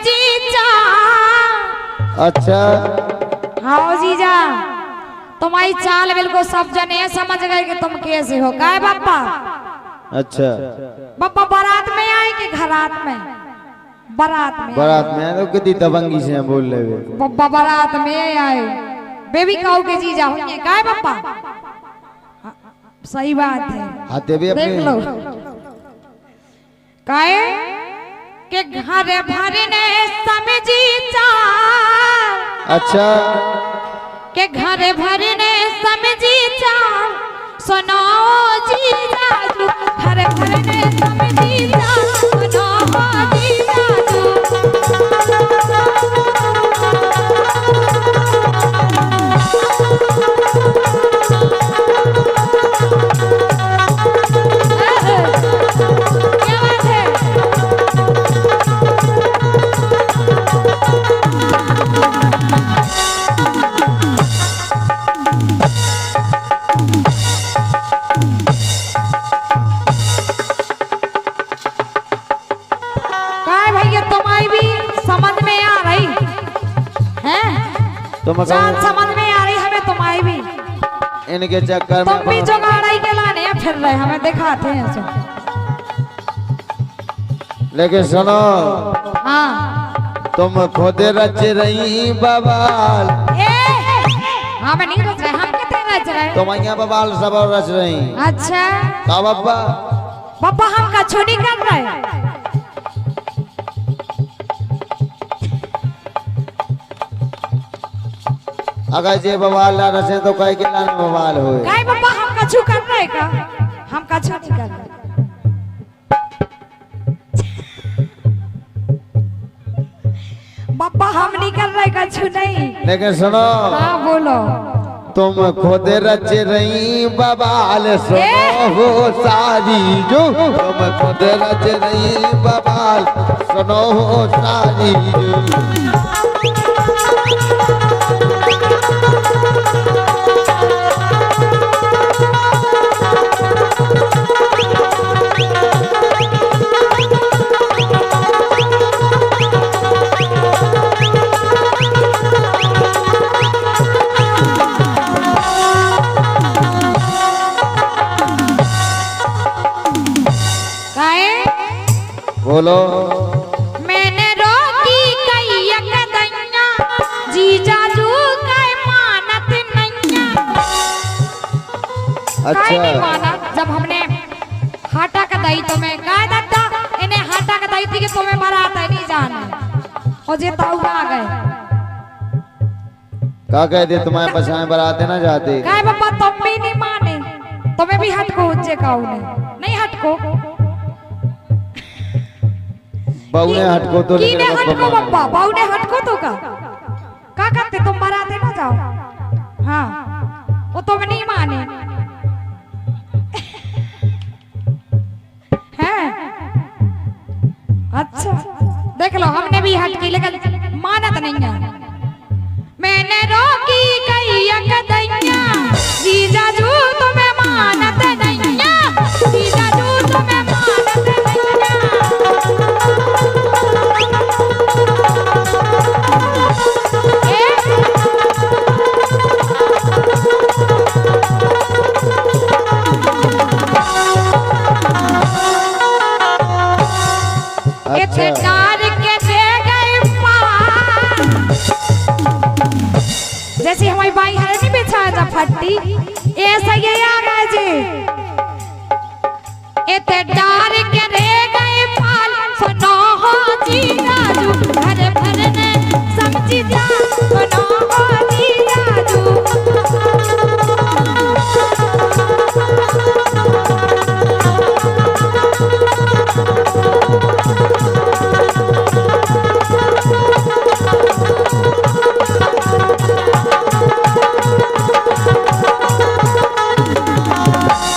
जीजा। अच्छा हाँ जीजा, तुम्हारी चाल बिल्कुल सब जने समझ गए कि तुम कैसे हो। काय बापा? अच्छा बापा बारात में आए कि घरात में? बारात में। बारात में तो कितनी दबंगी से बोल रहे बाबा बारात में आए, बेबी काऊ के जीजा होंगे। काय बापा? सही बात है, हाथे भी देख लो। काय के घर भरने समझी चाल। अच्छा के घर भरने समझी चाल, सुनो जीजा तू। घर भरने समझी चाल, सुनो जीजा तू। क्या बात है? काय भैया तुम्हारी भी समझ में आ रही है? जान समझ में आ रही हमें तुम्हारी भी। इनके चक्कर तुम भी में जुगाड़ाई के लाने फिर रहे, हमें दिखाते हैं सो। लेकिन सुनो, हाँ तुम खुद रच रही बवाल। हमें नहीं रच रहे, हम कितने रच रहे? तुम यहाँ बवाल सब रच रही। अच्छा का बाबा? पापा हम कछु नहीं कर रहे। अगर जे बवाल ना रचे तो कह के लाने बवाल हो। काय पापा हम कछु कर रहे का? हम कछु नहीं कर रहे। पापा हम नहीं कर रहे कछु नहीं। लेकिन सुनो, हाँ बोलो। तुम खुद रच रही बवाल। सुनो हो सारी जो, तुम खुद रच रही बवाल। सुनो हो सारी जो। बोलो। मैंने रोकी कई कदैया, जीजा जू कई मानत नैया। अच्छा नहीं माना जब हमने हाटा कदाई तो मैं कहा दादा इन्हें हाटा कदाई थी कि तुम्हें बारात है नहीं जाना। और जे ताऊ आ गए। क्या कहते तुम्हारे पछाए बराते ना जाते? कहा पापा तुम भी नहीं माने, तुम्हें भी हटको उज्जे काऊ ने नहीं हटको। बहू ने हटको तो की ने हटको पापा, बहू ने हटको तो का करते तुम बाराते ना जाओ। हाँ वो तुम नहीं माने हैं? अच्छा देख लो हमने भी हट की लेकिन मानत नहीं है। मैंने रोकी कई कदैया, जीजा जू तुम्हें मानत नहीं है। जीजा जू तुम्हें मानत नहीं है। अच्छा डार के दे गए पार। जैसे हमारी बाई है नहीं बिछा जा फट्टी, ऐसा ये आ गए जी। इते डार के दे गए पाल, सुनो हो जीजा जू। घर भरने समझी जा, सुनो हो जीजा जू।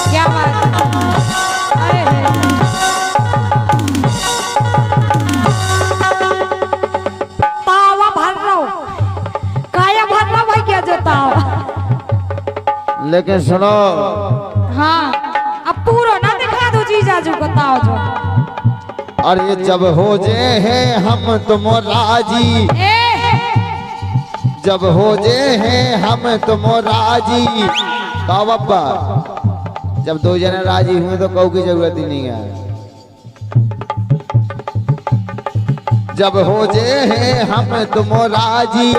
क्या बात तावा भर रहा हूँ, काया भर रहा भाई क्या जो तावा। लेकिन सुनो, हाँ अब पूरा ना दिखा दो जीजा जी को ताव जो। अरे जब हो जे हैं हम तुम राजी, जब हो जे हैं हम तुम राजी। का बाबा जब दो जने राजी हुए तो कहू की जरूरत ही नहीं है। जब हो जे हैं हम तुम राजी,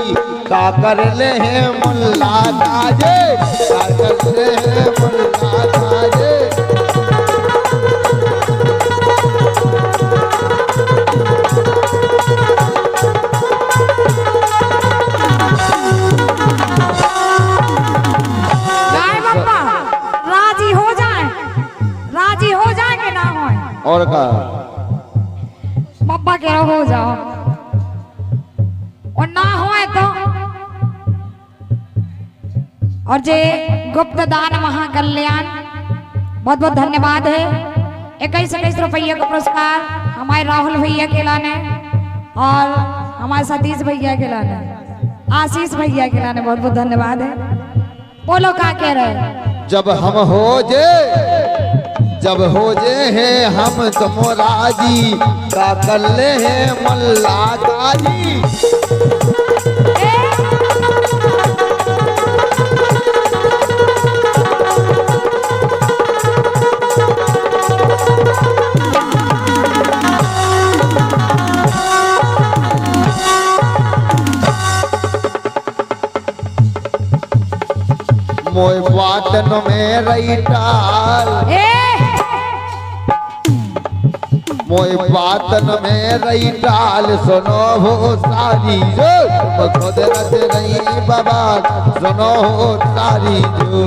का कर ले हैं मुल्ला काजे, का कर ले हैं मुल्ला काजे। और का पापा कह रहा हो जाओ और ना होए तो और जे गुप्त दान महाकल्याण बहुत बहुत धन्यवाद है। 21 रुपये का पुरस्कार हमारे राहुल भैया के लाने और हमारे सतीश भैया के लाने, आशीष भैया के लाने बहुत बहुत धन्यवाद है। बोलो क्या कह रहे हैं? जब हम हो जे, जब हो जे हैं हम तुम राजी, का कर ले हैं मल्ला काजी। मोय बातन में रही टाल, मोय बातन में रही टाल, सुनो हो सारी जो खुद रच रही बाबा, सुनो हो सारी जो।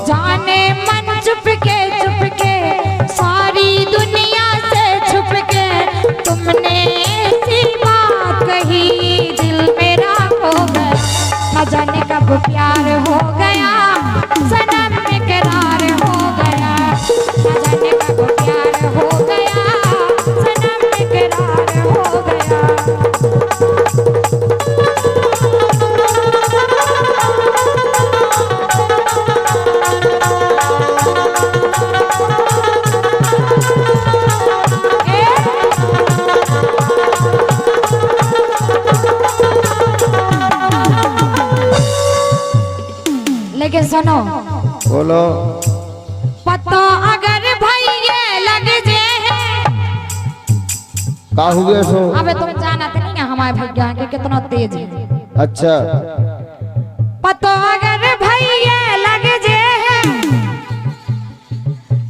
जाने मन चुपके चुपके सारी दुनिया से छुपके तुमने ऐसी बात कही, दिल मेरा खो गया, न जाने कब प्यार हो गया, सनम इकरार हो गया, न जाने कब प्यार हो गया, सनम इकरार हो गया। लेकिन सुनो, बोलो। पता अगर भैया लग जे का हुए सो? अबे तुम जानत नहीं है हमारे भैया के कितना तेज है। अच्छा पता अगर भैया लग जे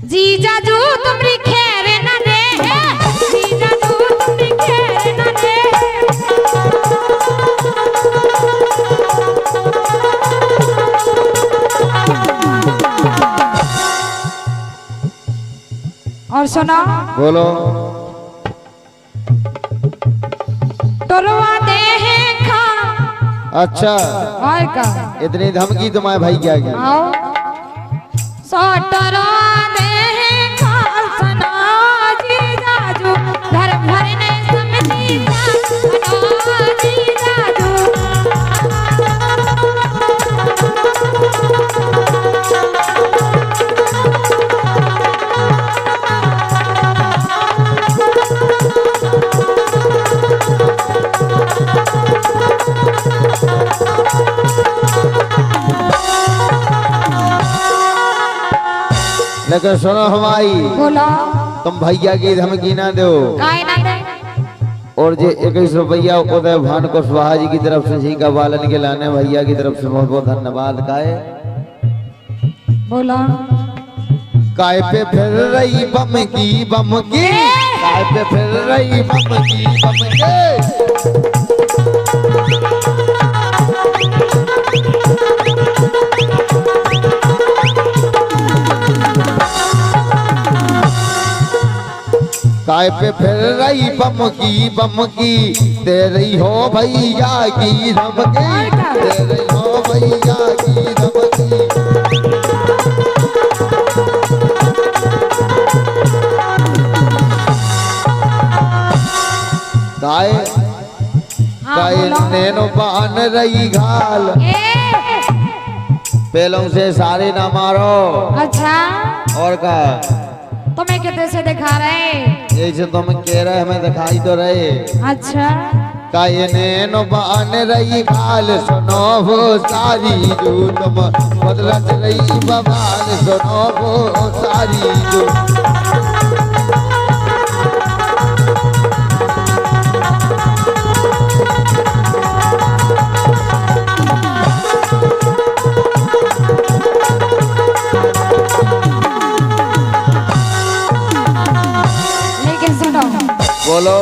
जीजा जो तुमरी खैर न दे, जीजा जो तुमरी खैर न दे। और सुना, बोलो। टोलवा दे हैं खा। अच्छा और का इतनी धमकी तुम्हारे भाई क्या की? आओ सोटरा दे हैं खा, सना जी जाजू घर भर ने समझी सना जी जाजू। लेकिन सुनो हमारी, बोलो। तुम भैया की धमकी ना दो। काय ना दे। और जे 21 रुपया उदय भान को सुहा जी की तरफ से जी का बालन के लाने भैया की तरफ से बहुत बहुत धन्यवाद। काहे बोलो। काय पे फिर रही बम की, बम की काय पे फिर रही बम की, बम के। काय पे फिर रही बम की तेरी हो भैया की धमकी तेरी हो भैया की धमकी काय हाँ, काय बोलो। नैनो बान रही घाल पेलों से सारे ना मारो अच्छा और का तुम्हें कितने से दिखा रहे? जैसे तुम कह रहे हमें दिखाई तो रहे अच्छा काय नैनो बान रही घाल सुनो वो सारी जो तुम बदलत रही बवाल सुनो वो सारी जो लेकिन सुनो बोलो